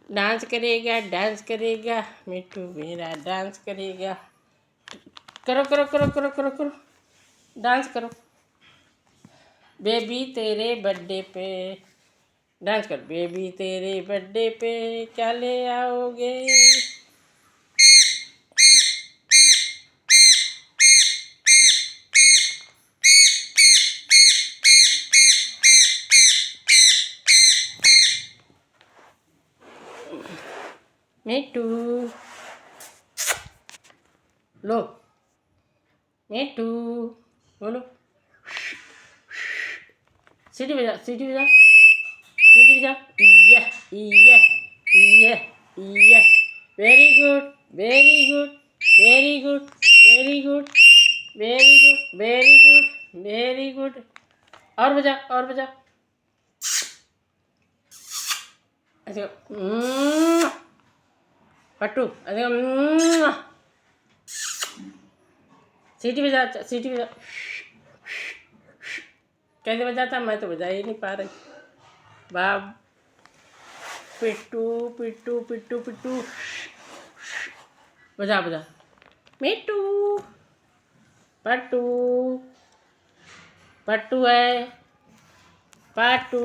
Dance करेगा मिट्टू मेरा dance करेगा। करो करो करो करो करो करो डांस करो। बेबी तेरे बर्थडे पे डांस कर। बेबी तेरे बर्थडे पे क्या ले आओगे? मिट्टू लो मिट्टू बोलो। सीटी बजा सीटी बजा सीटी बजा। या या या या very good very good very good very good very good very good very good. और बजा और बजा। अच्छा पट्टू अच्छा सीटी बजा सीटी बजा। कैसे बजाता? मैं तो बजा ही नहीं पा रही। बाप पिट्टू पिट्टू पिट्टू पिट्टू बजा बजा। मिट्टू पट्टू पट्टू है पट्टू।